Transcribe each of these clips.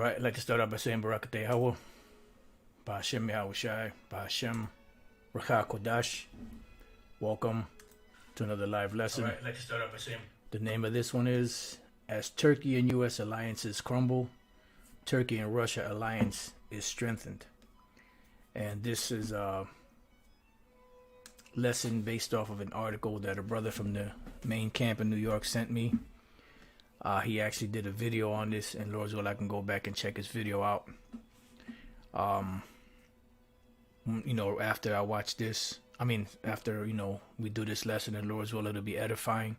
right, I'd like to start out by saying Barakateh Hawa, Ba'ashem Yahushai, Ba'ashem Rakha Kodash. Welcome to another live lesson. All right, I'd like to start out by saying The name of this one is As Turkey and U.S. Alliances Crumble, Turkey and Russia Alliance is Strengthened. And this is a lesson based off of an article that a brother from the main camp in New York sent me. He actually did a video on this, and Lord's will I can go back and check his video out. After I watch this, after, we do this lesson, and Lord's will, it'll be edifying.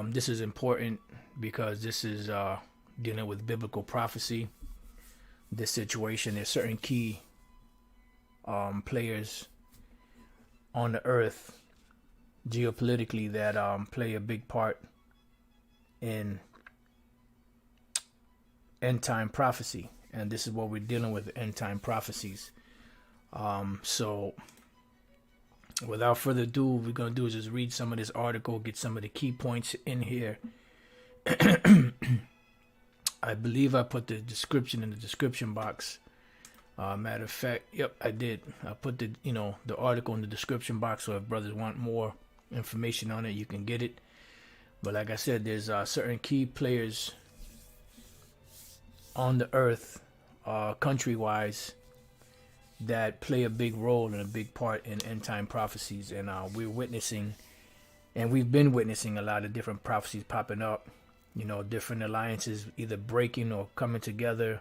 This is important because this is dealing with biblical prophecy. This situation, there's certain key players on the earth geopolitically that play a big part in end time prophecy, and this is what we're dealing with, end time prophecies. So without further ado, what we're going to do is just read some of this article, get some of the key points in here. I believe I put the description in the description box. Matter of fact, yep, I did. I put the article in the description box, so if brothers want more information on it, you can get it. But like I said, there's certain key players on the earth, country-wise, that play a big role and a big part in end-time prophecies. And we're witnessing, and we've been witnessing a lot of different prophecies popping up. Different alliances either breaking or coming together.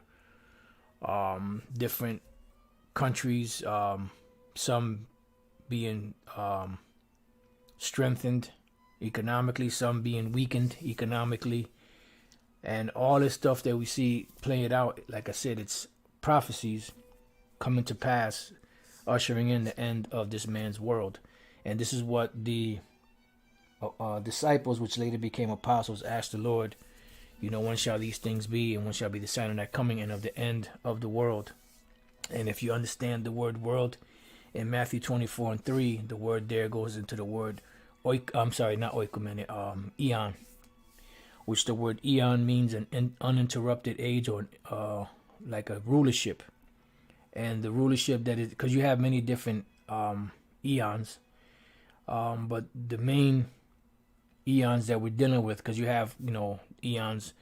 Different countries, some being strengthened economically, some being weakened economically, and all this stuff that we see playing out, like I said, it's prophecies coming to pass, ushering in the end of this man's world. And this is what the disciples, which later became apostles, asked the Lord, when shall these things be, and when shall be the sign of that coming and of the end of the world? And if you understand the word world in Matthew 24:3, the word there goes into the word eon, which the word eon means an uninterrupted age, or like a rulership. And the rulership that is, because you have many different eons, but the main eons that we're dealing with, because you have eons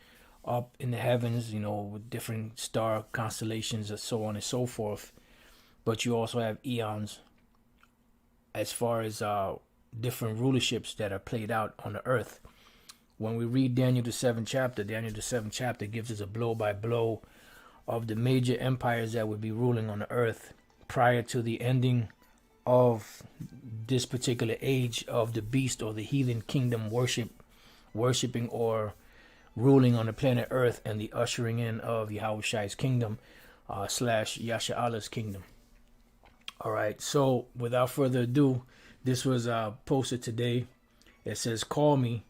up in the heavens, with different star constellations and so on and so forth, but you also have eons as far as different rulerships that are played out on the earth. When we read Daniel the 7th chapter gives us a blow by blow of the major empires that would be ruling on the earth prior to the ending of this particular age of the beast, or the heathen kingdom worshiping or ruling on the planet earth, and the ushering in of Yahushai's kingdom / Yasha Allah's kingdom. All right, so without further ado, this was posted today. It says, "Call me,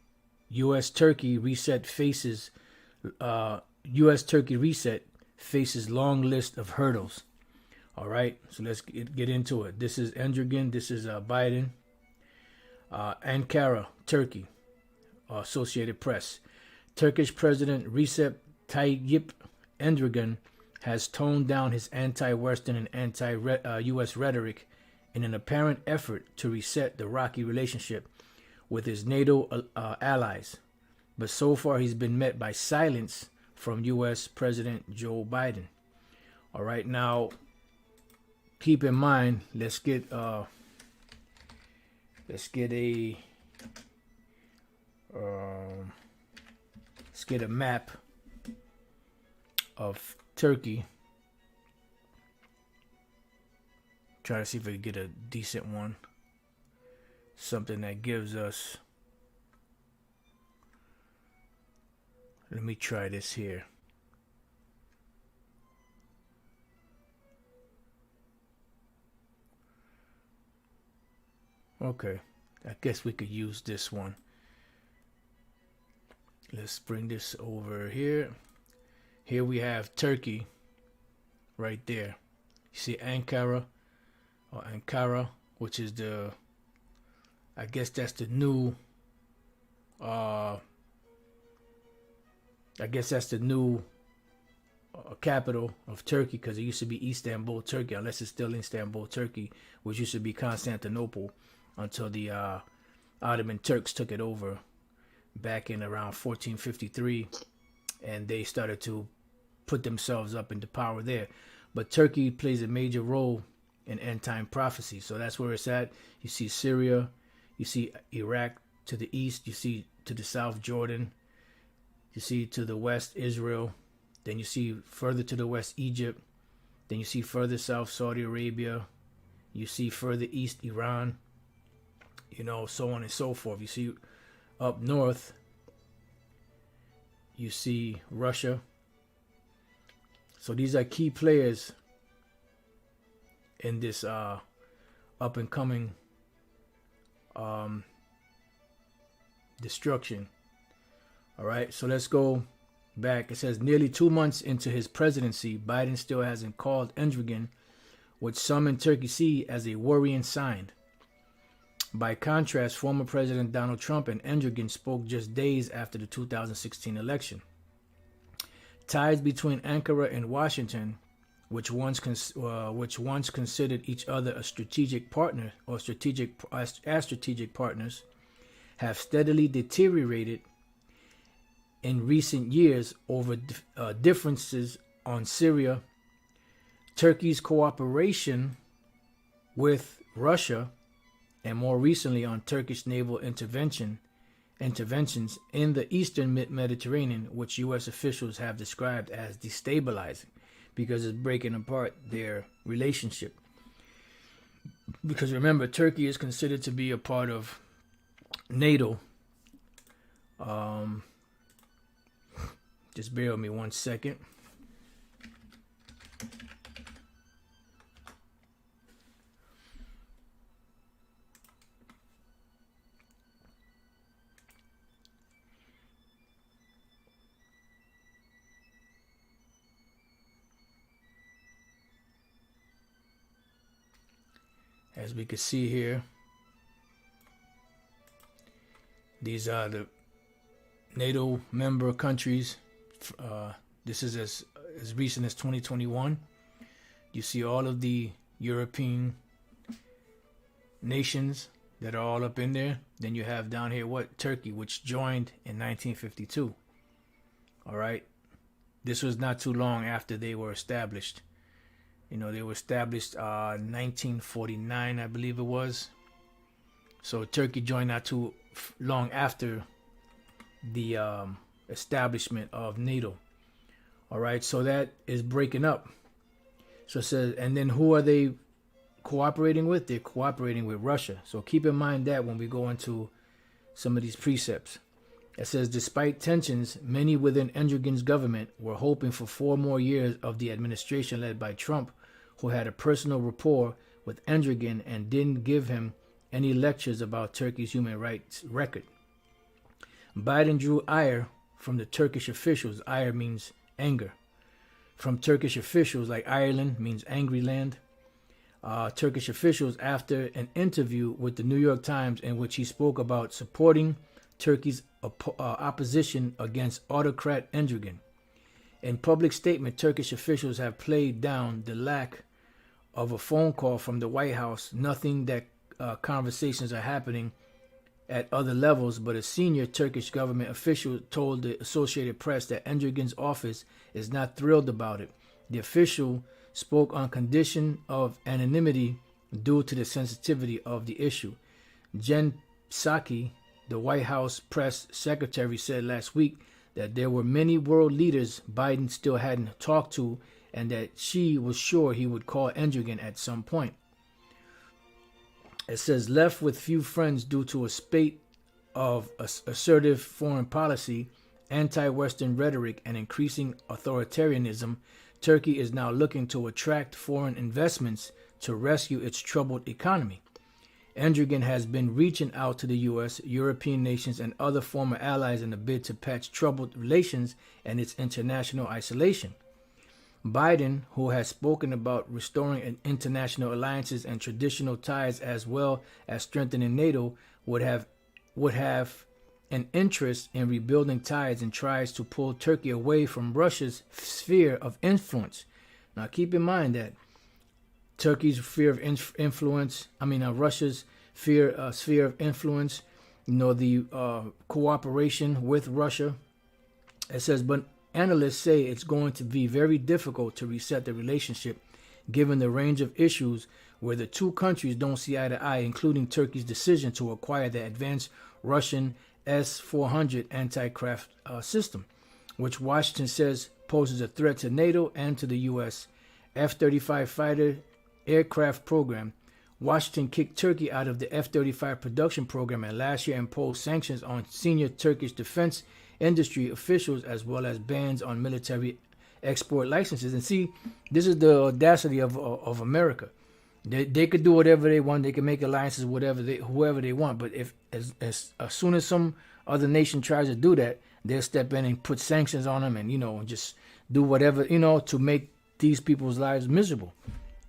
U.S. Turkey reset faces long list of hurdles." All right, so let's get into it. This is Endrigan. This is Biden. Ankara, Turkey. Associated Press. Turkish President Recep Tayyip Erdogan has toned down his anti-Western and anti-U.S. rhetoric in an apparent effort to reset the rocky relationship with his NATO allies. But so far, he's been met by silence from U.S. President Joe Biden. All right, now keep in mind, let's get a map of Turkey. Try to see if we can get a decent one, something that gives us. Let me try this here. Okay, I guess we could use this one. Let's bring this over here. Here we have Turkey right there. You see Ankara, which is I guess that's the new capital of Turkey, because it used to be Istanbul, Turkey, unless it's still Istanbul, Turkey, which used to be Constantinople until the Ottoman Turks took it over back in around 1453, and they started to put themselves up into power there. But Turkey plays a major role in end-time prophecy, so that's where it's at. You see Syria, you see Iraq to the east, you see to the south Jordan, you see to the west Israel, then you see further to the west Egypt, then you see further south Saudi Arabia, you see further east Iran, so on and so forth. You see up north, you see Russia. So these are key players in this up and coming destruction. All right, so let's go back. It says nearly 2 months into his presidency, Biden still hasn't called Erdogan, which some in Turkey see as a worrying sign. By contrast, former President Donald Trump and Erdogan spoke just days after the 2016 election. Ties between Ankara and Washington, which once considered each other a strategic partner or strategic partners, have steadily deteriorated in recent years over differences on Syria, Turkey's cooperation with Russia, and more recently on Turkish naval interventions in the eastern Mediterranean, which U.S. officials have described as destabilizing because it's breaking apart their relationship. Because remember, Turkey is considered to be a part of NATO. Just bear with me 1 second. As we can see here, these are the NATO member countries. This is as recent as 2021. You see all of the European nations that are all up in there. Then you have down here Turkey, which joined in 1952. All right, this was not too long after they were established. They were established 1949, I believe it was. So Turkey joined not too long after the establishment of NATO. All right, so that is breaking up. So it says, and then who are they cooperating with? They're cooperating with Russia. So keep in mind that when we go into some of these precepts. It says, despite tensions, many within Erdogan's government were hoping for 4 more years of the administration led by Trump, who had a personal rapport with Erdogan and didn't give him any lectures about Turkey's human rights record. Biden drew ire from the Turkish officials. Ire means anger. From Turkish officials, like Ireland means angry land. Turkish officials after an interview with the New York Times in which he spoke about supporting Turkey's opposition against autocrat Erdogan. In public statement, Turkish officials have played down the lack of a phone call from the White House. Nothing that conversations are happening at other levels, but a senior Turkish government official told the Associated Press that Erdogan's office is not thrilled about it. The official spoke on condition of anonymity due to the sensitivity of the issue. Jen Psaki, the White House press secretary, said last week that there were many world leaders Biden still hadn't talked to and that she was sure he would call Erdogan at some point. It says, left with few friends due to a spate of assertive foreign policy, anti-Western rhetoric, and increasing authoritarianism, Turkey is now looking to attract foreign investments to rescue its troubled economy. Erdogan has been reaching out to the U.S., European nations, and other former allies in a bid to patch troubled relations and its international isolation. Biden, who has spoken about restoring international alliances and traditional ties as well as strengthening NATO, would have an interest in rebuilding ties and tries to pull Turkey away from Russia's sphere of influence. Now, keep in mind that Turkey's sphere of influence, Russia's sphere of influence, the cooperation with Russia. It says, but analysts say it's going to be very difficult to reset the relationship given the range of issues where the two countries don't see eye to eye, including Turkey's decision to acquire the advanced Russian S-400 anti-craft system, which Washington says poses a threat to NATO and to the U.S. F-35 fighter aircraft program. Washington kicked Turkey out of the F-35 production program and last year imposed sanctions on senior Turkish defense industry officials as well as bans on military export licenses. And see, this is the audacity of America. They could do whatever they want. They can make alliances with whoever they want. But if as soon as some other nation tries to do that, they'll step in and put sanctions on them and just do whatever to make these people's lives miserable.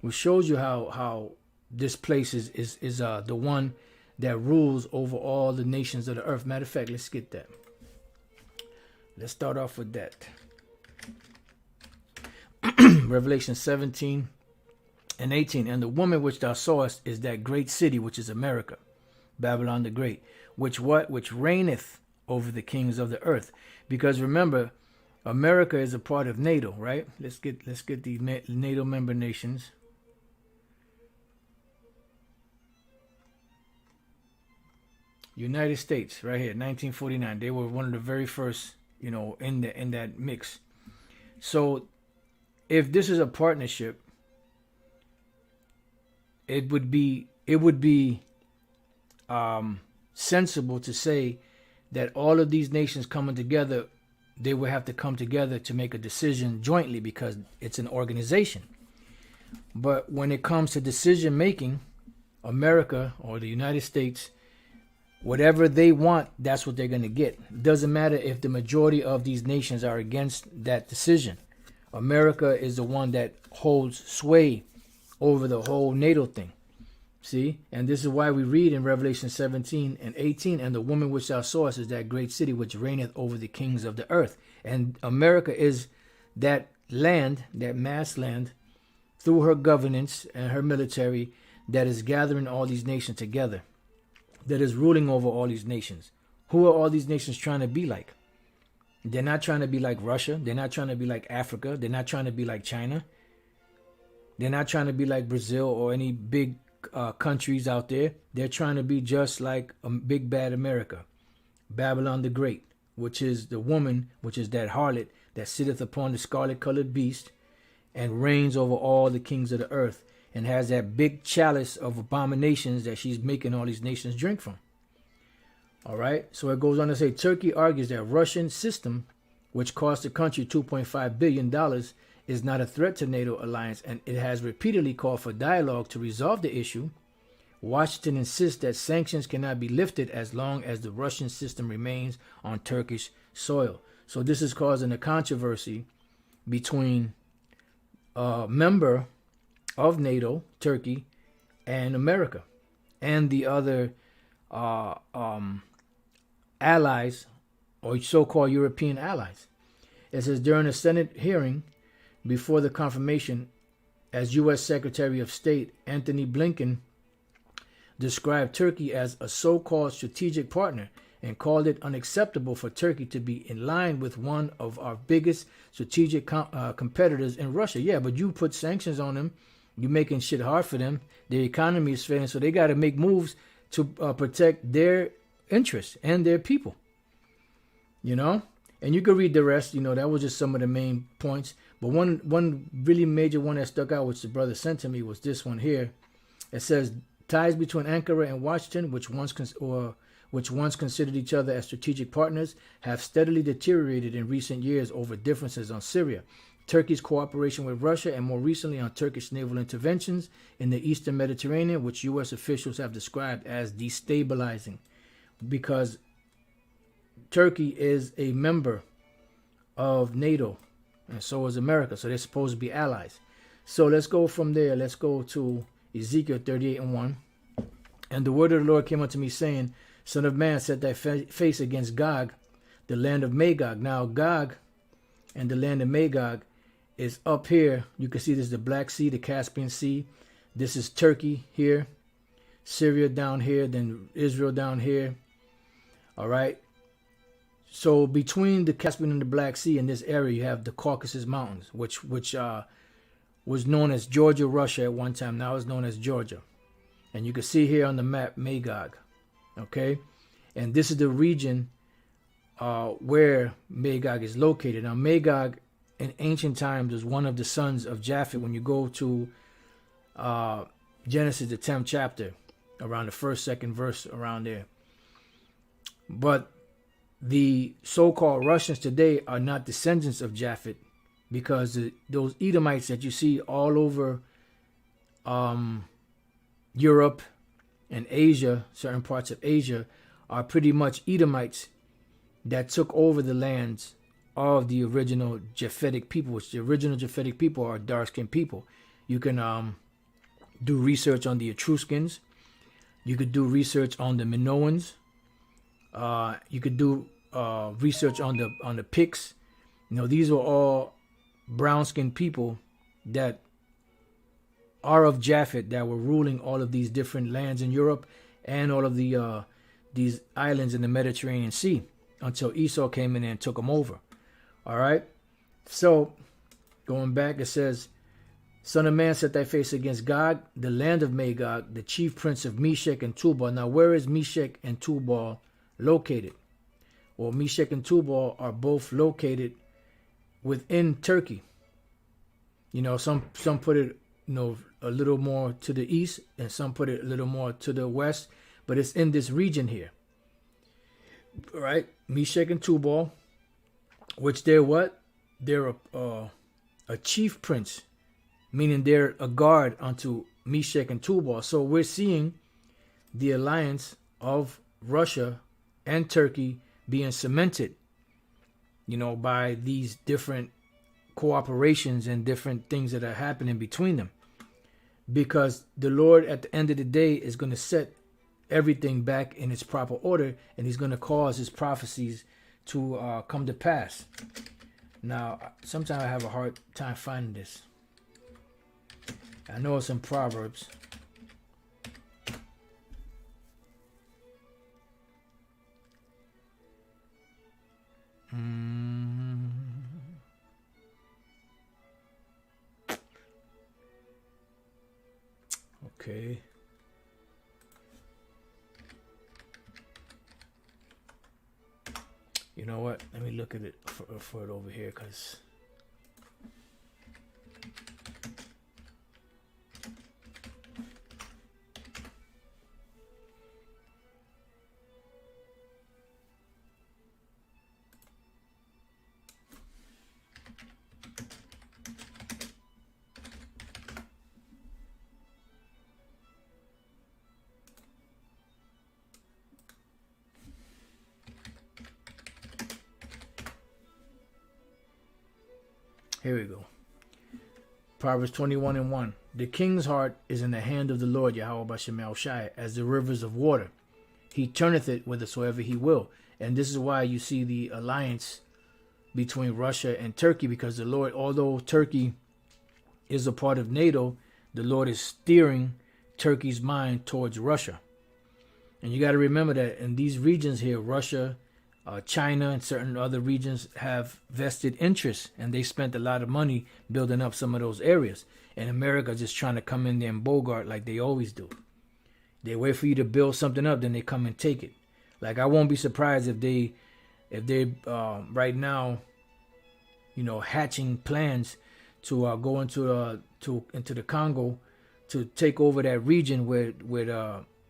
Which shows you how this place is the one that rules over all the nations of the earth. Matter of fact, let's get that. Let's start off with that. Revelation 17 and 18. And the woman which thou sawest is that great city which is America, Babylon the Great, which reigneth over the kings of the earth. Because remember, America is a part of NATO, right? Let's get the NATO member nations. United States, right here, 1949. They were one of the very first, in that mix. So, if this is a partnership, it would be sensible to say that all of these nations coming together, they would have to come together to make a decision jointly because it's an organization. But when it comes to decision making, America or the United States, whatever they want, that's what they're going to get. It doesn't matter if the majority of these nations are against that decision. America is the one that holds sway over the whole NATO thing. See? And this is why we read in Revelation 17 and 18, and the woman which thou sawest is that great city which reigneth over the kings of the earth. And America is that land, that mass land, through her governance and her military, that is gathering all these nations together, that is ruling over all these nations. Who are all these nations trying to be like? They're not trying to be like Russia. They're not trying to be like Africa. They're not trying to be like China. They're not trying to be like Brazil or any big countries out there. They're trying to be just like a big bad America. Babylon the Great, which is the woman, which is that harlot that sitteth upon the scarlet colored beast and reigns over all the kings of the earth and has that big chalice of abominations that she's making all these nations drink from. All right. So it goes on to say, Turkey argues that Russian system, which cost the country $2.5 billion, is not a threat to NATO alliance, and it has repeatedly called for dialogue to resolve the issue. Washington insists that sanctions cannot be lifted as long as the Russian system remains on Turkish soil. So this is causing a controversy between a member of NATO, Turkey, and America, and the other allies, or so-called European allies. It says, during a Senate hearing before the confirmation, as U.S. Secretary of State Anthony Blinken described Turkey as a so-called strategic partner and called it unacceptable for Turkey to be in line with one of our biggest strategic competitors in Russia. Yeah, but you put sanctions on them. You're making shit hard for them. Their economy is failing, so they got to make moves to protect their interests and their people. And you can read the rest. That was just some of the main points. But one really major one that stuck out, which the brother sent to me, was this one here. It says, ties between Ankara and Washington, which once considered each other as strategic partners, have steadily deteriorated in recent years over differences on Syria, Turkey's cooperation with Russia, and more recently on Turkish naval interventions in the Eastern Mediterranean, which U.S. officials have described as destabilizing, because Turkey is a member of NATO, and so is America, so they're supposed to be allies. So let's go from there. Let's go to Ezekiel 38:1. And the word of the Lord came unto me, saying, Son of man, set thy face against Gog, the land of Magog. Now Gog and the land of Magog is up here. You can see this is the Black Sea, the Caspian Sea. This is Turkey here, Syria down here, then Israel down here. All right. So between the Caspian and the Black Sea in this area, you have the Caucasus Mountains, which was known as Georgia, Russia at one time. Now it's known as Georgia. And you can see here on the map, Magog. Okay. And this is the region where Magog is located. Now, Magog in ancient times was one of the sons of Japhet. When you go to Genesis, the 10th chapter, around the first, second verse, around there. But the so-called Russians today are not descendants of Japhet, because those Edomites that you see all over Europe and Asia, certain parts of Asia, are pretty much Edomites that took over the lands of the original Japhetic people, which the original Japhetic people are dark-skinned people. You can do research on the Etruscans. You could do research on the Minoans. You could do research on the Picts. You know, these are all brown-skinned people that are of Japhet, that were ruling all of these different lands in Europe and all of the these islands in the Mediterranean Sea, until Esau came in and took them over. All right. So going back, it says, Son of man, set thy face against Gog, the land of Magog, the chief prince of Meshech and Tubal. Now, where is Meshech and Tubal located? Well, Meshech and Tubal are both located within Turkey. You know, some put it, you know, a little more to the east, and some put it a little more to the west, but it's in this region here. All right, Meshech and Tubal, which they're what? They're a chief prince, meaning they're a guard unto Meshech and Tubal. So we're seeing the alliance of Russia and Turkey being cemented, you know, by these different cooperations and different things that are happening between them. Because the Lord at the end of the day is going to set everything back in its proper order, and he's going to cause his prophecies to come to pass. Now, sometimes I have a hard time finding this. I know it's in Proverbs. Okay. You know what? Let me look at it for it over here, because here we go. Proverbs 21:1. The king's heart is in the hand of the Lord, Yahweh Bashem El Shai, as the rivers of water. He turneth it whithersoever he will. And this is why you see the alliance between Russia and Turkey, because the Lord, although Turkey is a part of NATO, the Lord is steering Turkey's mind towards Russia. And you got to remember that in these regions here, Russia, China, and certain other regions have vested interests, and they spent a lot of money building up some of those areas. And America just trying to come in there and bogart like they always do. They wait for you to build something up, then they come and take it. Like, I won't be surprised if they right now, you know, hatching plans to go into the Congo to take over that region where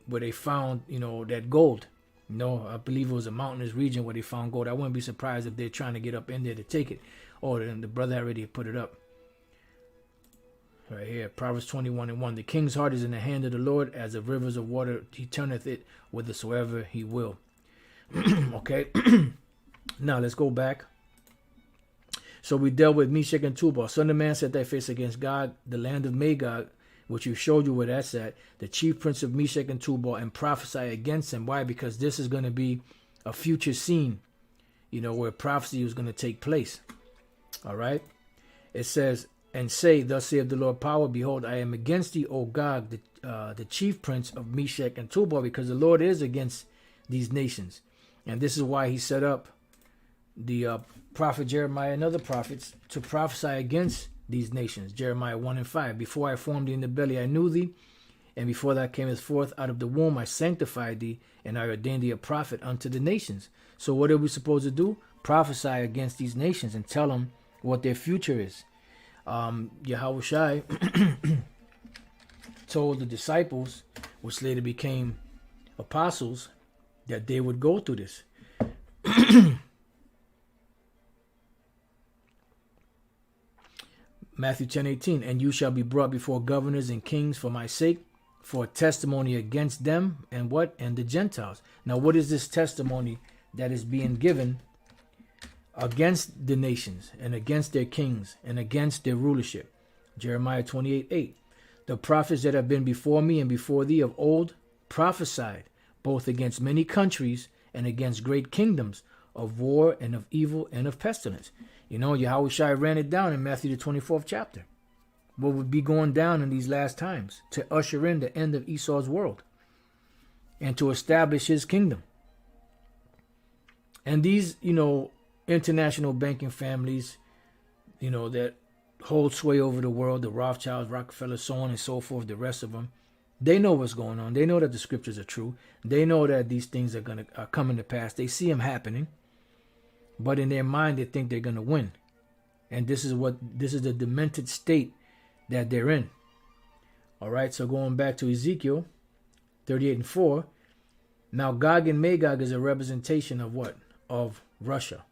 they found, you know, that gold. No, I believe it was a mountainous region where they found gold. I wouldn't be surprised if they're trying to get up in there to take it. Oh, then the brother already put it up. Right here, Proverbs 21:1. The king's heart is in the hand of the Lord, as the rivers of water. He turneth it whithersoever he will. Okay. Now let's go back. So we dealt with Meshech and Tubal. Son of man, set thy face against God, the land of Magog, which you showed you where that's at, the chief prince of Meshach and Tubal, and prophesy against him. Why? Because this is going to be a future scene, where prophecy was going to take place. All right. It says, and say, thus saith the Lord power, behold, I am against thee, O Gog, the chief prince of Meshach and Tubal, because the Lord is against these nations. And this is why he set up the prophet Jeremiah and other prophets to prophesy against these nations. Jeremiah 1 and 5. Before I formed thee in the belly, I knew thee. And before thou camest forth out of the womb, I sanctified thee, and I ordained thee a prophet unto the nations. So what are we supposed to do? Prophesy against these nations and tell them what their future is. Yahushua told the disciples, which later became apostles, that they would go through this. Matthew 10:18, and you shall be brought before governors and kings for my sake, for a testimony against them, and what? And the Gentiles. Now, what is this testimony that is being given against the nations and against their kings and against their rulership? Jeremiah 28:8. The prophets that have been before me and before thee of old prophesied, both against many countries and against great kingdoms, of war and of evil and of pestilence. Yahushua ran it down in Matthew the 24th chapter. What would be going down in these last times to usher in the end of Esau's world and to establish his kingdom. And these, international banking families, that hold sway over the world, the Rothschilds, Rockefeller, so on and so forth, the rest of them, they know what's going on. They know that the scriptures are true. They know that these things are coming to pass. They see them happening. But in their mind, they think they're going to win. And this is the demented state that they're in. All right, so going back to Ezekiel 38:4. Now Gog and Magog is a representation of what? Of Russia.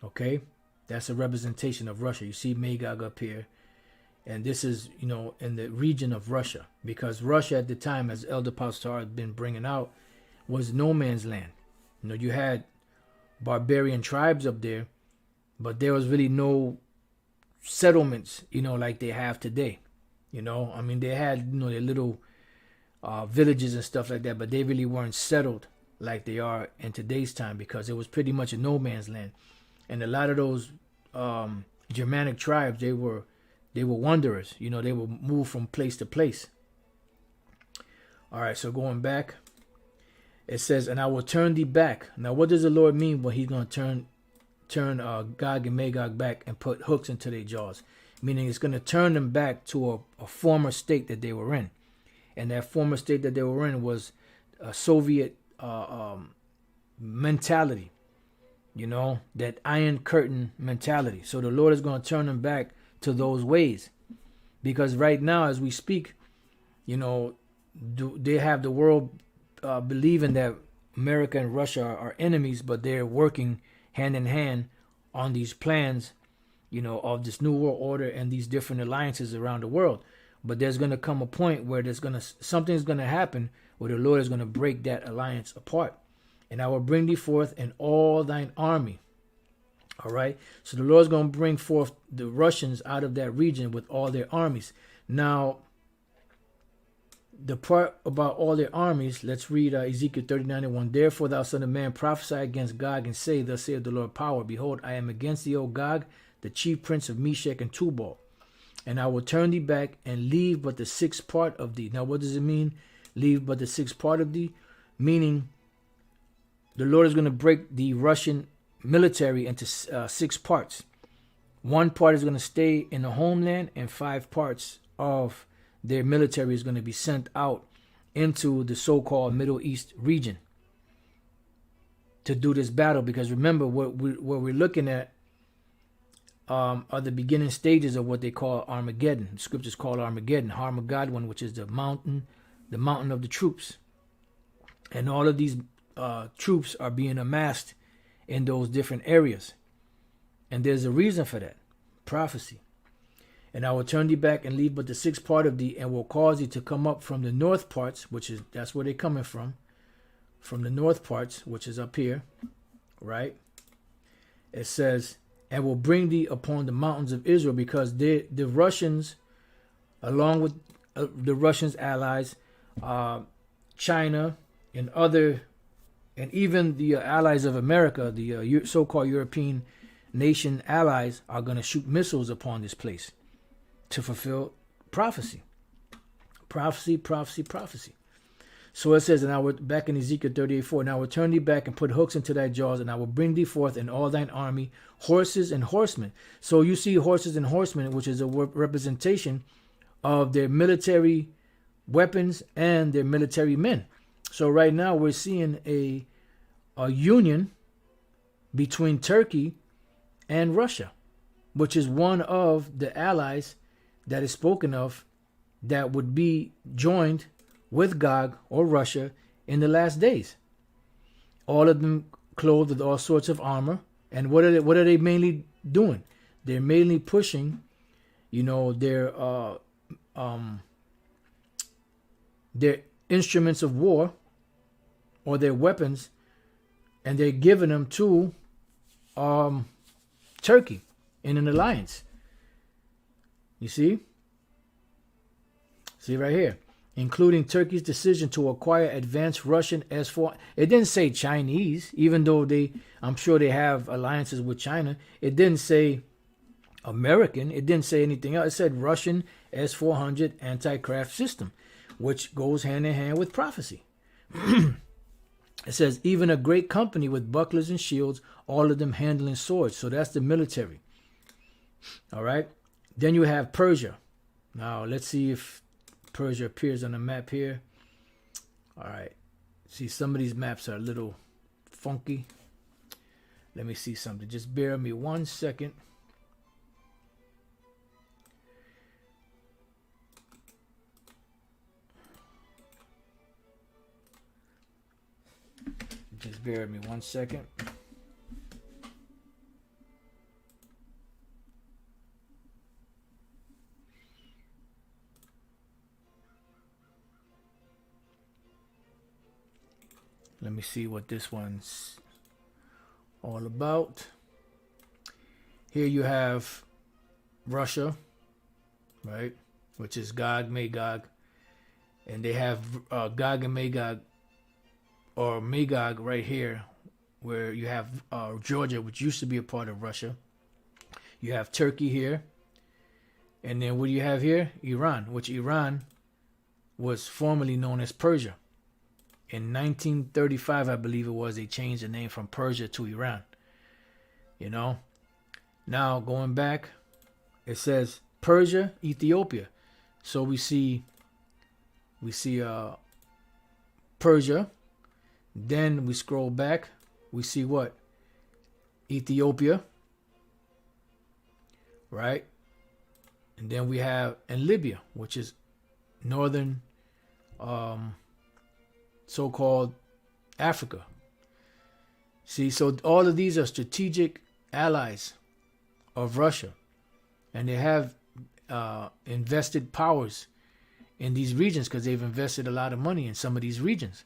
Okay, that's a representation of Russia. You see Magog up here. And this is, in the region of Russia. Because Russia at the time, as Elder Pastor had been bringing out, was no man's land. You had barbarian tribes up there, but there was really no settlements, like they have today. They had, their little villages and stuff like that, but they really weren't settled like they are in today's time, because it was pretty much a no man's land. And a lot of those Germanic tribes, they were wanderers. They would move from place to place. All right, so going back, it says, and I will turn thee back. Now, what does the Lord mean when he's going to turn Gog and Magog back and put hooks into their jaws? Meaning it's going to turn them back to a former state that they were in. And that former state that they were in was a Soviet mentality. That Iron Curtain mentality. So the Lord is going to turn them back to those ways. Because right now, as we speak, they have the world believing that America and Russia are enemies, but they're working hand in hand on these plans, of this new world order and these different alliances around the world. But there's going to come a point where something's going to happen where the Lord is going to break that alliance apart. And I will bring thee forth in all thine army. All right. So the Lord's going to bring forth the Russians out of that region with all their armies. Now, the part about all their armies, let's read Ezekiel 39:1. Therefore, thou son of man, prophesy against Gog and say, thus saith the Lord power, behold, I am against thee, O Gog, the chief prince of Meshach and Tubal. And I will turn thee back and leave but the sixth part of thee. Now, what does it mean? Leave but the sixth part of thee? Meaning, the Lord is going to break the Russian military into 6 parts. 1 part is going to stay in the homeland, and 5 parts of their military is going to be sent out into the so-called Middle East region to do this battle. Because remember, what we're looking at are the beginning stages of what they call Armageddon. The scriptures call Armageddon, Harmageddon, which is the mountain of the troops. And all of these troops are being amassed in those different areas. And there's a reason for that. Prophecy. And I will turn thee back and leave but the 6th part of thee, and will cause thee to come up from the north parts, that's where they're coming from the north parts, which is up here, right? It says, and will bring thee upon the mountains of Israel, because the Russians, along with the Russians' allies, China, and other, and even the allies of America, the so-called European nation allies, are going to shoot missiles upon this place to fulfill prophecy. Prophecy, prophecy, prophecy. So it says, and I will, back in Ezekiel 38:4, and I will turn thee back and put hooks into thy jaws, and I will bring thee forth in all thine army, horses and horsemen. So you see horses and horsemen, which is a representation of their military weapons and their military men. So right now we're seeing a union between Turkey and Russia, which is one of the allies that is spoken of that would be joined with Gog or Russia in the last days. All of them clothed with all sorts of armor. And what are they mainly doing? They're mainly pushing, their instruments of war or their weapons, and they're giving them to Turkey in an alliance. You see? See right here. Including Turkey's decision to acquire advanced Russian S-4. It didn't say Chinese, even though I'm sure they have alliances with China. It didn't say American. It didn't say anything else. It said Russian S-400 anti-craft system, which goes hand in hand with prophecy. It says, even a great company with bucklers and shields, all of them handling swords. So that's the military. All right. Then you have Persia. Now, let's see if Persia appears on the map here. All right. See, some of these maps are a little funky. Let me see something. Just bear with me 1 second. Just bear with me 1 second. Let me see what this one's all about. Here you have Russia, right? Which is Gog, Magog. And they have Gog and Magog, or Magog right here, where you have Georgia, which used to be a part of Russia. You have Turkey here. And then what do you have here? Iran, which Iran was formerly known as Persia. In 1935, I believe it was, they changed the name from Persia to Iran. Now going back, it says Persia, Ethiopia. So we see Persia. Then we scroll back, we see what? Ethiopia, right? And then we have Libya, which is northern so-called Africa. See, so all of these are strategic allies of Russia, and they have invested powers in these regions because they've invested a lot of money in some of these regions.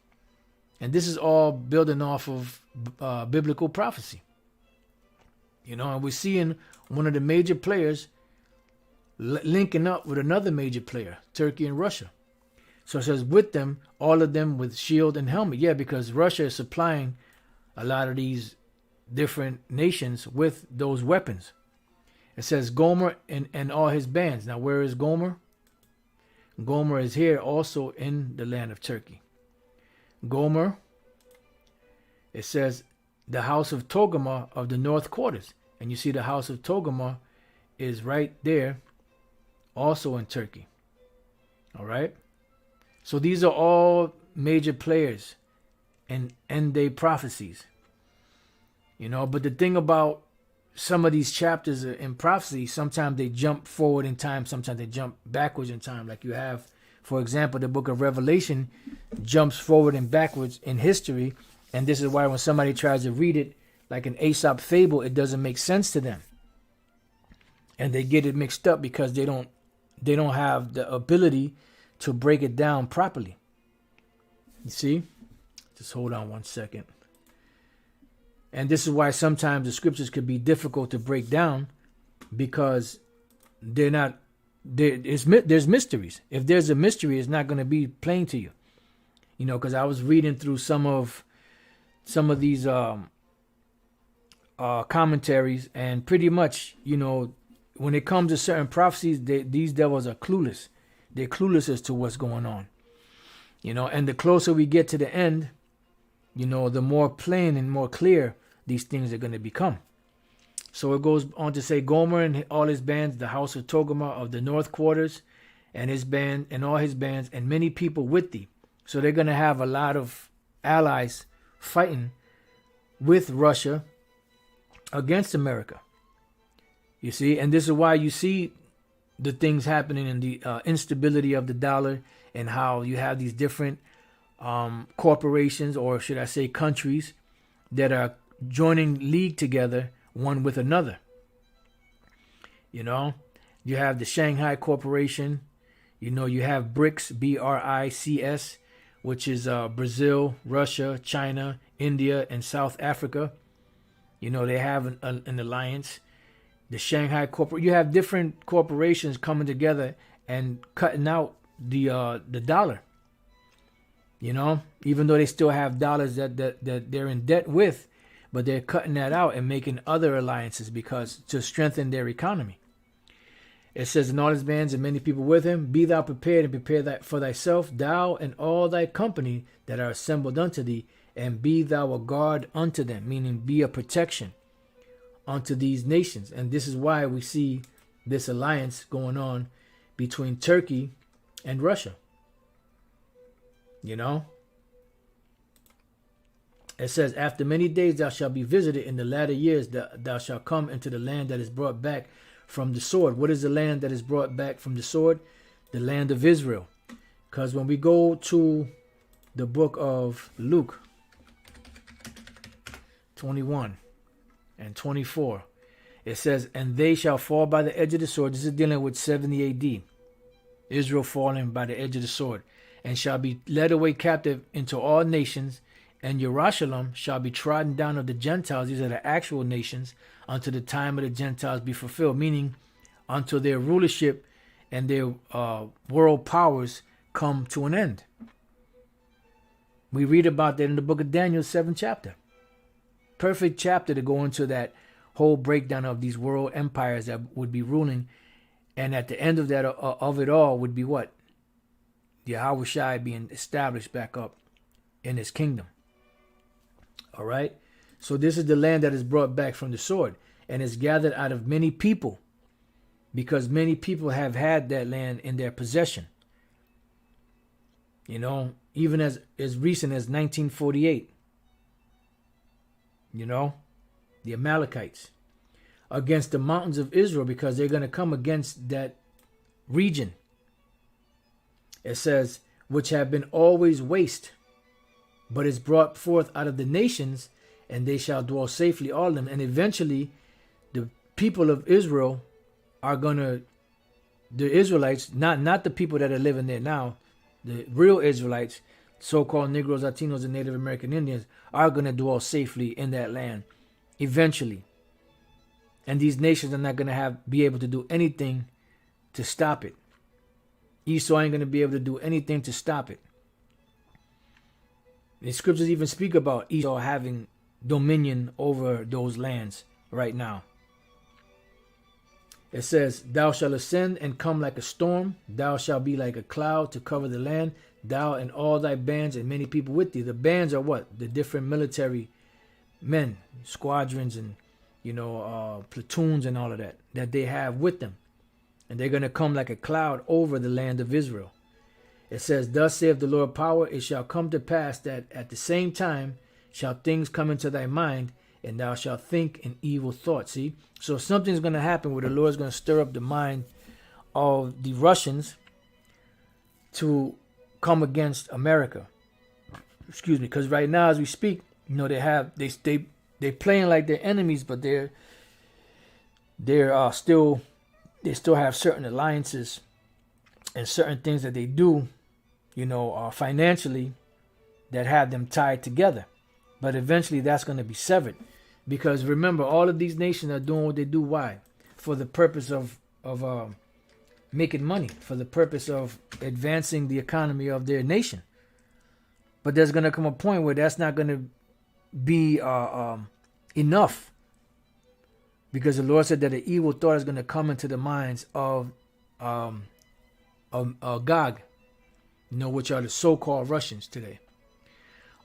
And this is all building off of biblical prophecy. And we're seeing one of the major players linking up with another major player, Turkey and Russia. So it says with them, all of them with shield and helmet. Yeah, because Russia is supplying a lot of these different nations with those weapons. It says Gomer and all his bands. Now, where is Gomer? Gomer is here also in the land of Turkey. Gomer, it says the house of Togarmah of the north quarters. And you see the house of Togarmah is right there, also in Turkey. All right. So these are all major players and end-day prophecies. But the thing about some of these chapters in prophecy, sometimes they jump forward in time, sometimes they jump backwards in time. Like you have, for example, the book of Revelation jumps forward and backwards in history. And this is why when somebody tries to read it like an Aesop fable, it doesn't make sense to them. And they get it mixed up because they don't have the ability to break it down properly. You see? Just hold on 1 second. And this is why sometimes the scriptures could be difficult to break down, because they're not there's mysteries. If there's a mystery, it's not going to be plain to you. You know, because I was reading through some of these commentaries, and pretty much, you know, when it comes to certain prophecies, these devils are clueless. They're clueless as to what's going on. You know, and the closer we get to the end, you know, the more plain and more clear these things are going to become. So it goes on to say, Gomer and all his bands, the house of Togama of the north quarters, and his band and all his bands, and many people with thee. So they're going to have a lot of allies fighting with Russia against America. You see, and this is why you see the things happening in the instability of the dollar, and how you have these different corporations, or should I say countries, that are joining league together one with another. You know, you have the Shanghai Corporation, you know, you have BRICS, BRICS, which is Brazil, Russia, China, India, and South Africa. You know, they have an alliance. The Shanghai Corporation, you have different corporations coming together and cutting out the dollar. You know, even though they still have dollars that they're in debt with, but they're cutting that out and making other alliances because to strengthen their economy. It says, in all his bands and many people with him, be thou prepared and prepare that for thyself, thou and all thy company that are assembled unto thee, and be thou a guard unto them, meaning be a protection unto these nations. And this is why we see this alliance going on between Turkey and Russia. You know, it says, after many days thou shalt be visited, in the latter years thou shalt come into the land that is brought back from the sword. What is the land that is brought back from the sword? The land of Israel. Because when we go to the book of Luke 21 and 24, it says, and they shall fall by the edge of the sword. This is dealing with 70 AD. Israel falling by the edge of the sword, and shall be led away captive into all nations, and Jerusalem shall be trodden down of the Gentiles. These are the actual nations, until the time of the Gentiles be fulfilled, meaning until their rulership and their world powers come to an end. We read about that in the book of Daniel, 7th chapter. Perfect chapter to go into that whole breakdown of these world empires that would be ruling. And at the end of that, of it all, would be what? Yahweh Shai being established back up in his kingdom. All right. So this is the land that is brought back from the sword, and is gathered out of many people, because many people have had that land in their possession. You know, even as recent as 1948. You know, the Amalekites against the mountains of Israel, because they're going to come against that region. It says, which have been always waste, but is brought forth out of the nations, and they shall dwell safely, all of them. And eventually, the people of Israel are gonna, the Israelites, not the people that are living there now, the real Israelites, so-called Negroes, Latinos, and Native American Indians, are gonna dwell safely in that land eventually. And these nations are not gonna be able to do anything to stop it. Esau ain't gonna be able to do anything to stop it. The scriptures even speak about Esau having dominion over those lands right now. It says, thou shalt ascend and come like a storm. Thou shalt be like a cloud to cover the land. Thou and all thy bands and many people with thee. The bands are what? The different military men, squadrons, and platoons and all of that they have with them. And they're going to come like a cloud over the land of Israel. It says, thus saith the Lord power, it shall come to pass that at the same time shall things come into thy mind, and thou shalt think in evil thoughts. See? So something's going to happen where the Lord's going to stir up the mind of the Russians to come against America. Excuse me, because right now as we speak, they playing like they're enemies, but they still have certain alliances and certain things that they do, financially, that have them tied together. But eventually that's going to be severed. Because remember, all of these nations are doing what they do. Why? For the purpose of making money for the purpose of advancing the economy of their nation. But there's going to come a point where that's not going to be enough, because the Lord said that an evil thought is going to come into the minds of Gog, which are the so-called Russians today.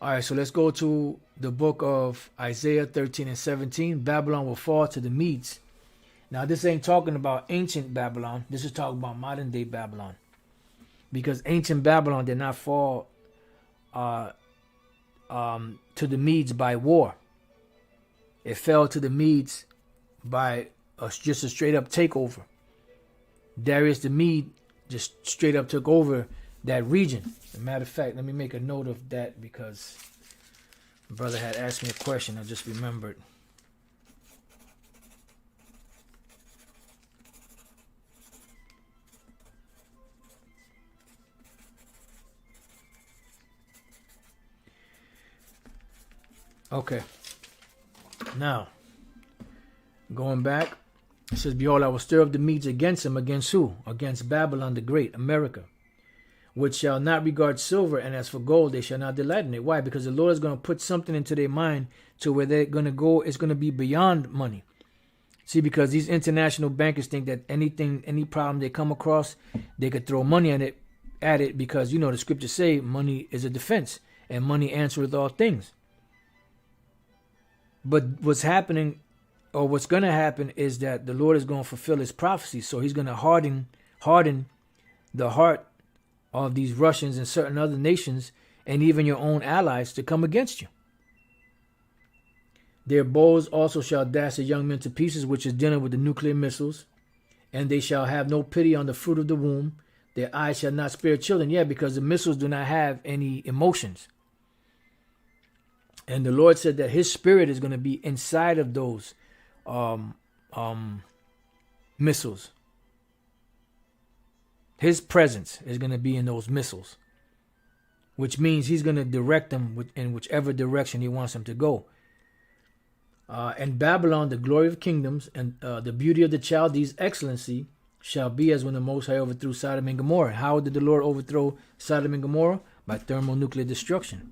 All right, so let's go to the book of Isaiah 13 and 17. Babylon will fall to the Medes. Now, this ain't talking about ancient Babylon. This is talking about modern day Babylon. Because ancient Babylon did not fall to the Medes by war. It fell to the Medes by just a straight up takeover. Darius the Mede just straight up took over that region. As a matter of fact, let me make a note of that, because my brother had asked me a question. I just remembered. Okay. Now, going back, it says, behold, I will stir up the Medes against him. Against who? Against Babylon the Great, America, which shall not regard silver, and as for gold, they shall not delight in it. Why? Because the Lord is going to put something into their mind to where they're going to go. It's going to be beyond money. See, because these international bankers think that any problem they come across, they could throw money at it, because, the scriptures say money is a defense, and money answereth all things. But what's happening, or what's going to happen, is that the Lord is going to fulfill his prophecy. So he's going to harden the heart of these Russians and certain other nations, and even your own allies, to come against you. Their bows also shall dash the young men to pieces, which is dealing with the nuclear missiles. And they shall have no pity on the fruit of the womb. Their eyes shall not spare children. Yeah, because the missiles do not have any emotions. And the Lord said that his spirit is going to be inside of those missiles. His presence is going to be in those missiles, which means he's going to direct them in whichever direction he wants them to go. And Babylon, the glory of kingdoms, and the beauty of the Chaldees' excellency, shall be as when the Most High overthrew Sodom and Gomorrah. How did the Lord overthrow Sodom and Gomorrah? By thermonuclear destruction.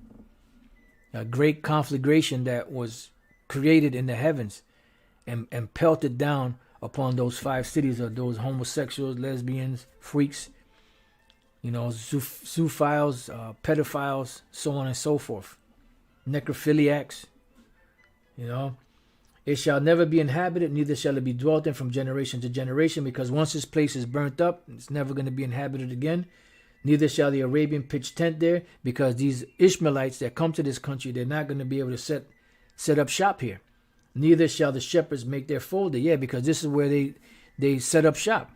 A great conflagration that was created in the heavens and pelted down upon those 5 cities of those homosexuals, lesbians, freaks, zoophiles, pedophiles, so on and so forth, necrophiliacs. It shall never be inhabited, neither shall it be dwelt in from generation to generation, because once this place is burnt up, it's never going to be inhabited again. Neither shall the Arabian pitch tent there, because these Ishmaelites that come to this country, they're not going to be able to set up shop here. Neither shall the shepherds make their fold there. Yeah, because this is where they set up shop.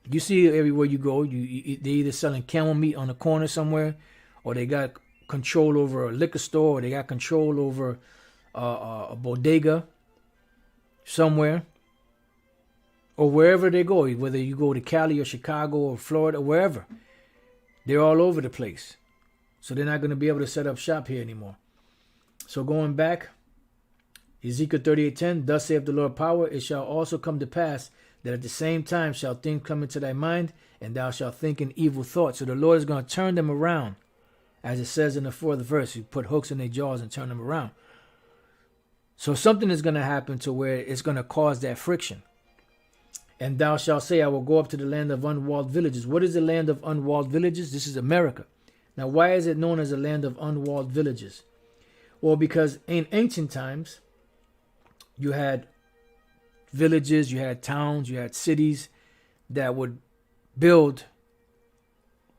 You see everywhere you go, they either selling camel meat on the corner somewhere, or they got control over a liquor store, or they got control over a bodega somewhere, or wherever they go, whether you go to Cali or Chicago or Florida or wherever. They're all over the place. So they're not going to be able to set up shop here anymore. So going back, Ezekiel 38:10, thus saith the Lord power, it shall also come to pass that at the same time shall things come into thy mind, and thou shalt think in evil thoughts. So the Lord is going to turn them around. As it says in the 4th verse, you put hooks in their jaws and turn them around. So something is going to happen to where it's going to cause that friction. And thou shalt say, I will go up to the land of unwalled villages. What is the land of unwalled villages? This is America. Now, why is it known as a land of unwalled villages? Well, because in ancient times, you had villages, you had towns, you had cities that would build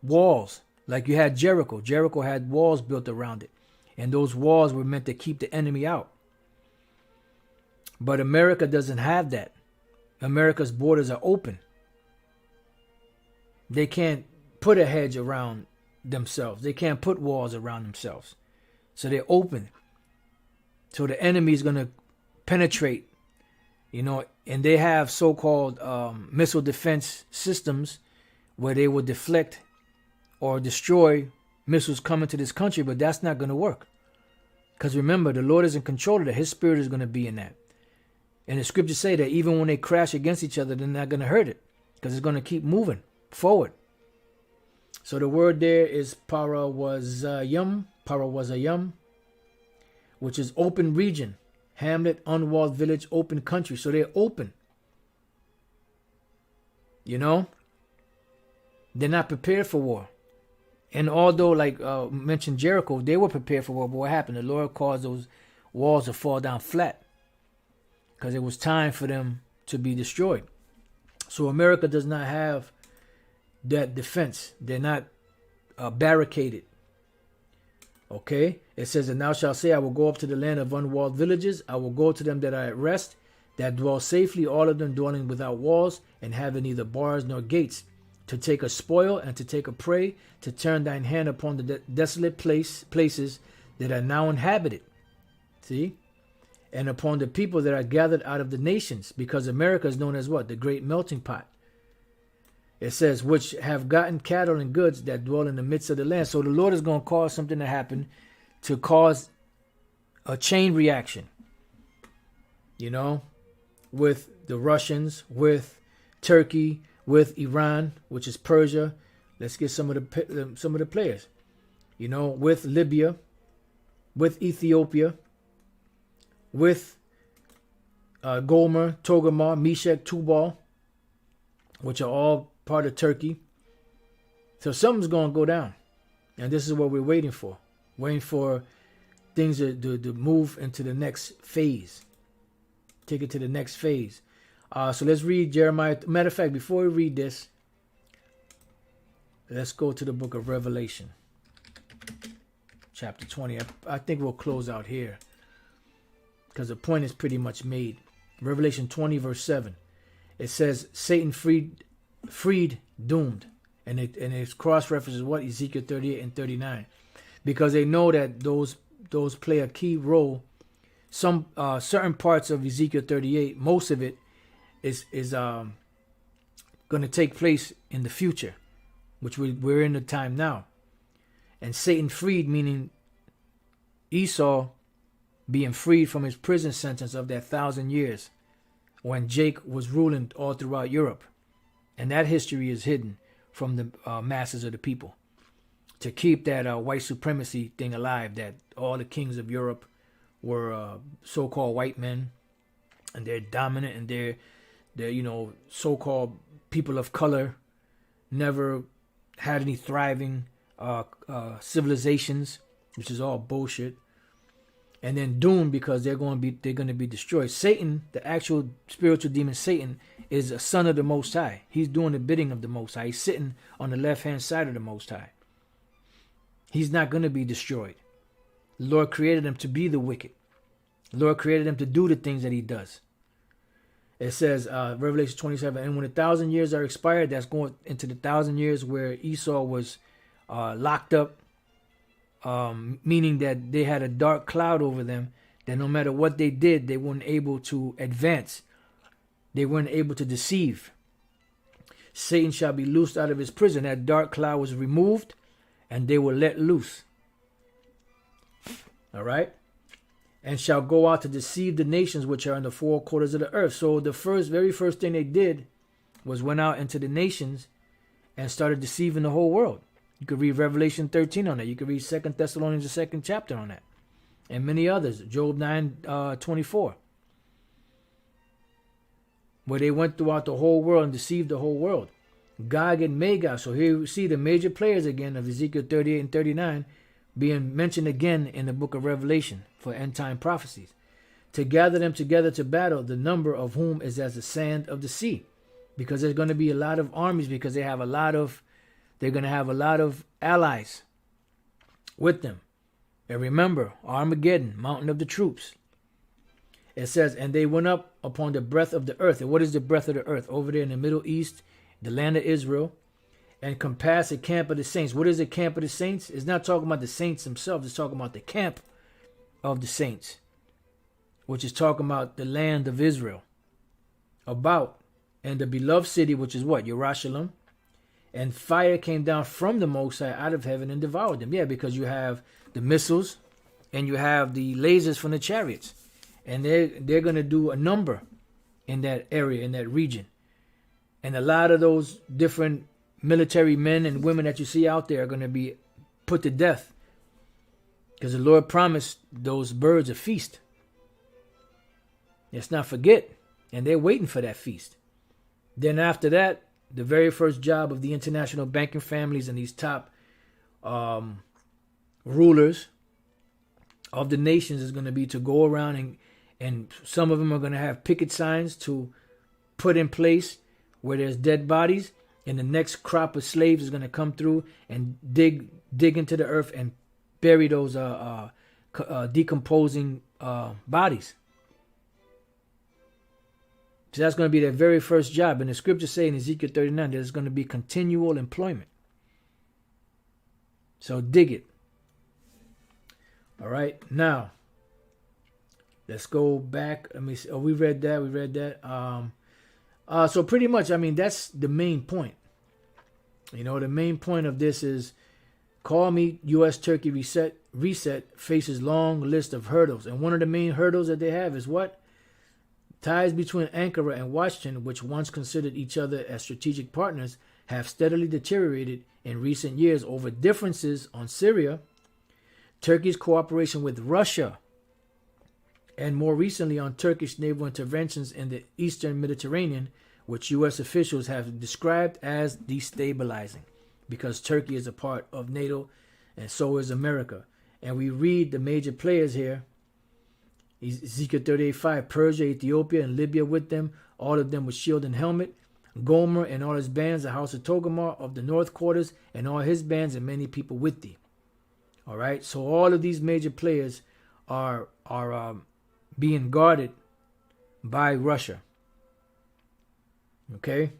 walls. Like you had Jericho. Jericho had walls built around it. And those walls were meant to keep the enemy out. But America doesn't have that. America's borders are open. They can't put a hedge around themselves. They can't put walls around themselves. So they're open. So the enemy is going to penetrate, and they have so-called missile defense systems where they will deflect or destroy missiles coming to this country, but that's not going to work. Because remember, the Lord is in control of that. His spirit is going to be in that. And the scriptures say that even when they crash against each other, they're not going to hurt it. because it's going to keep moving forward. So the word there is parawazayam, which is open region, hamlet, unwalled village, open country. So they're open. You know, they're not prepared for war. And although, like mentioned Jericho, they were prepared for war, but what happened? The Lord caused those walls to fall down flat because it was time for them to be destroyed. So America does not have that defense. They're not barricaded. Okay? It says, and thou shalt say, I will go up to the land of unwalled villages. I will go to them that are at rest, that dwell safely, all of them dwelling without walls, and having neither bars nor gates, to take a spoil and to take a prey, to turn thine hand upon the desolate places that are now inhabited. See? And upon the people that are gathered out of the nations, because America is known as what? The great melting pot. It says, which have gotten cattle and goods that dwell in the midst of the land. So the Lord is going to cause something to happen to cause a chain reaction. You know, with the Russians, with Turkey, with Iran, which is Persia. Let's get some of the players. You know, with Libya, with Ethiopia, with Gomer, Togarmah, Meshech, Tubal, which are all part of Turkey. So something's going to go down. And this is what we're waiting for. Waiting for things to move into the next phase. Take it to the next phase. So let's read Jeremiah. Matter of fact, before we read this, let's go to the book of Revelation. Chapter 20. I think we'll close out here, because the point is pretty much made. Revelation 20 verse 7. It says, Satan freed, doomed. And it cross-references what? Ezekiel 38 and 39. Because they know that those play a key role. Some certain parts of Ezekiel 38, most of it is going to take place in the future, which we're in the time now. And Satan freed, meaning Esau being freed from his prison sentence of that 1,000 years when Jake was ruling all throughout Europe. And that history is hidden from the masses of the people to keep that white supremacy thing alive, that all the kings of Europe were so-called white men, and they're dominant, and they're so-called people of color, never had any thriving civilizations, which is all bullshit. And then doomed because they're going to be destroyed. Satan, the actual spiritual demon Satan, is a son of the Most High. He's doing the bidding of the Most High. He's sitting on the left-hand side of the Most High. He's not going to be destroyed. The Lord created him to be the wicked. The Lord created him to do the things that he does. It says, Revelation 27, and when 1,000 years are expired, that's going into the 1,000 years where Esau was locked up, meaning that they had a dark cloud over them, that no matter what they did, they weren't able to advance. They weren't able to deceive. Satan shall be loosed out of his prison. That dark cloud was removed, and they were let loose. All right? And shall go out to deceive the nations which are in the four quarters of the earth. So the very first thing they did was went out into the nations and started deceiving the whole world. You could read Revelation 13 on that. You could read 2 Thessalonians, the 2nd chapter on that. And many others. Job 9:24. Where they went throughout the whole world and deceived the whole world. Gog and Magog. So here we see the major players again of Ezekiel 38 and 39 being mentioned again in the book of Revelation for end time prophecies. To gather them together to battle, the number of whom is as the sand of the sea. Because there's going to be a lot of armies, because they're going to have a lot of allies with them. And remember, Armageddon, mountain of the troops. It says, and they went up upon the breadth of the earth. And what is the breadth of the earth? Over there in the Middle East, the land of Israel, and compassed the camp of the saints. What is the camp of the saints? It's not talking about the saints themselves. It's talking about the camp of the saints, which is talking about the land of Israel. And the beloved city, which is what? Jerusalem. And fire came down from the Most High out of heaven and devoured them. Yeah, because you have the missiles and you have the lasers from the chariots. And they're going to do a number in that area, in that region. And a lot of those different military men and women that you see out there are going to be put to death. Because the Lord promised those birds a feast. Let's not forget. And they're waiting for that feast. Then after that, the very first job of the international banking families and these top rulers of the nations is going to be to go around and some of them are going to have picket signs to put in place where there's dead bodies, and the next crop of slaves is going to come through and dig into the earth and bury those decomposing bodies. So that's going to be their very first job. And the scriptures say in Ezekiel 39 there's going to be continual employment. So dig it. All right. Now, let's go back. Let me see. Oh, we read that. So pretty much, I mean, that's the main point. You know, the main point of this is call me U.S.-Turkey reset faces long list of hurdles. And one of the main hurdles that they have is what? Ties between Ankara and Washington, which once considered each other as strategic partners, have steadily deteriorated in recent years over differences on Syria, Turkey's cooperation with Russia, and more recently on Turkish naval interventions in the eastern Mediterranean, which U.S. officials have described as destabilizing, because Turkey is a part of NATO and so is America. And we read the major players here. Ezekiel 38:5, Persia, Ethiopia, and Libya with them, all of them with shield and helmet. Gomer and all his bands, the house of Togarmah of the north quarters, and all his bands, and many people with thee. All right, so all of these major players are being guarded by Russia. Okay,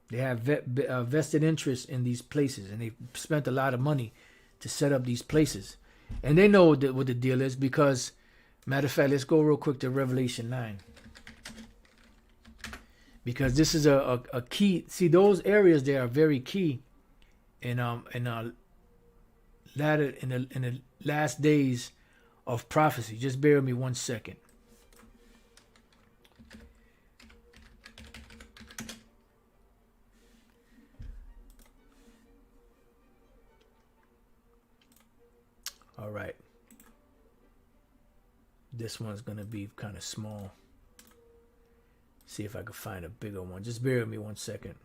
they have vested interest in these places, and they spent a lot of money to set up these places, and they know what the deal is because. Matter of fact, let's go real quick to Revelation 9. Because this is a key. See, those areas there are very key in the last days of prophecy. Just bear with me 1 second. All right. This one's going to be kind of small. See if I can find a bigger one. Just bear with me 1 second.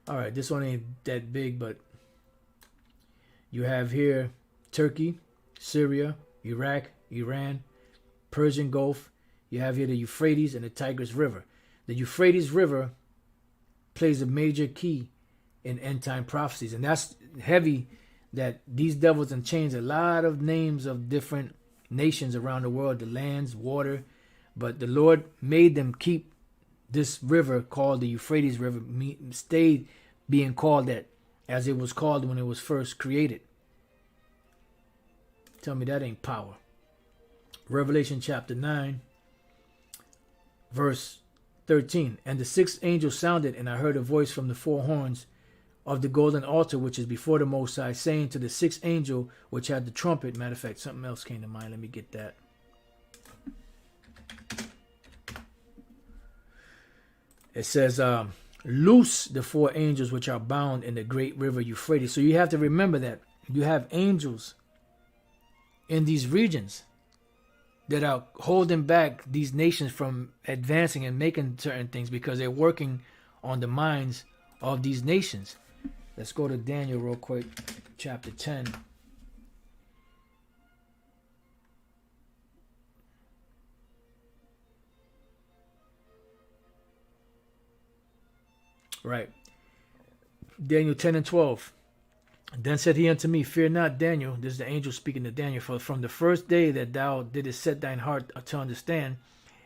All right, this one ain't that big, but you have here Turkey, Syria, Iraq, Iran, Persian Gulf. You have here the Euphrates and the Tigris River. The Euphrates River plays a major key in end time prophecies, and that's heavy. That these devils and chains a lot of names of different nations around the world, the lands, water, but the Lord made them keep this river called the Euphrates River, stayed being called that as it was called when it was first created. Tell me that ain't power. Revelation chapter 9, verse 13. And the sixth angel sounded, and I heard a voice from the four horns of the golden altar which is before the Most High, saying to the sixth angel which had the trumpet. Matter of fact, something else came to mind. Let me get that. It says, loose the four angels which are bound in the great river Euphrates. So you have to remember that you have angels in these regions that are holding back these nations from advancing and making certain things because they're working on the minds of these nations. Let's go to Daniel real quick, chapter 10. Right. Daniel 10 and 12. Then said he unto me, fear not, Daniel. This is the angel speaking to Daniel. For from the first day that thou didst set thine heart to understand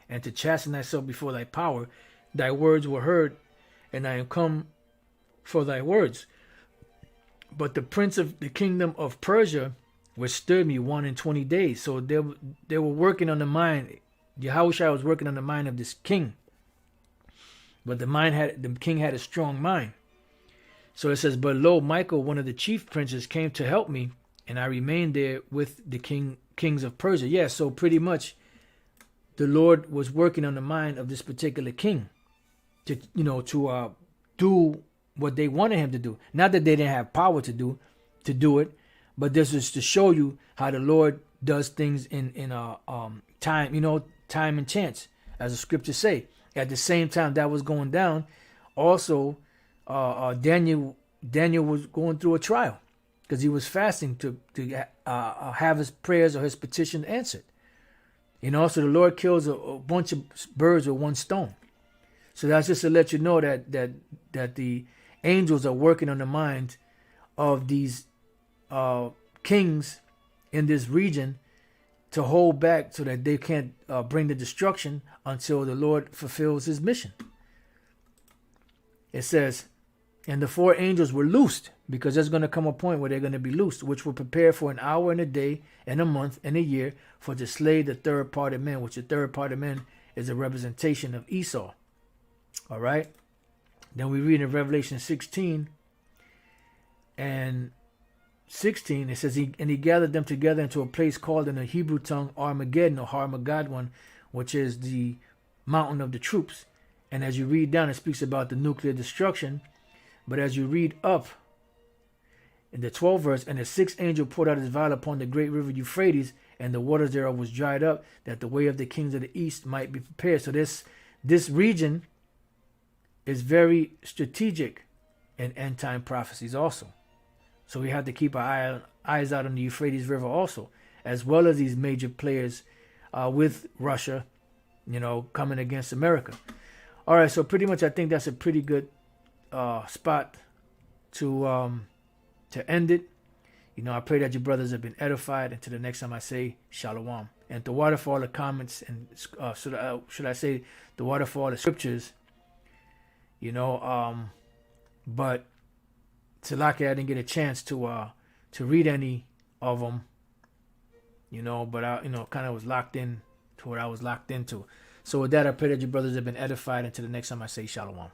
and to chasten thyself before thy power, thy words were heard, and I am come for thy words. But the prince of the kingdom of Persia withstood me 1 days. So they were working on the mind. Yahushua was working on the mind of this king. But the king had a strong mind. So it says, but lo, Michael, one of the chief princes, came to help me, and I remained there with the king kings of Persia. Yeah, so pretty much the Lord was working on the mind of this particular king to, do what they wanted him to do. Not that they didn't have power to do it, but this is to show you how the Lord does things in time, time and chance, as the scriptures say. At the same time that was going down, also Daniel was going through a trial because he was fasting to have his prayers or his petition answered. So the Lord kills a bunch of birds with one stone. So that's just to let you know that the angels are working on the minds of these kings in this region to hold back so that they can't bring the destruction until the Lord fulfills his mission. It says, and the 4 angels were loosed, because there's going to come a point where they're going to be loosed, which will prepare for an hour and a day and a month and a year for to slay the third part of men, which the third part of men is a representation of Esau. All right. Then we read in Revelation 16 and 16, it says, and he gathered them together into a place called in the Hebrew tongue Armageddon, or Harmageddon, which is the mountain of the troops. And as you read down, it speaks about the nuclear destruction. But as you read up in the 12th verse, and the 6th angel poured out his vial upon the great river Euphrates, and the waters thereof was dried up, that the way of the kings of the east might be prepared. So this region is very strategic in end time prophecies also. So we have to keep our eyes out on the Euphrates River also, as well as these major players with Russia, coming against America. All right, so pretty much I think that's a pretty good spot to end it. I pray that you brothers have been edified. Until the next time I say shalom. And the water for all the comments, and should I say the water for all the scriptures, but Tilaki, I didn't get a chance to read any of them, but I, kind of was locked in to what I was locked into. So with that, I pray that you brothers have been edified. Until the next time I say shalom.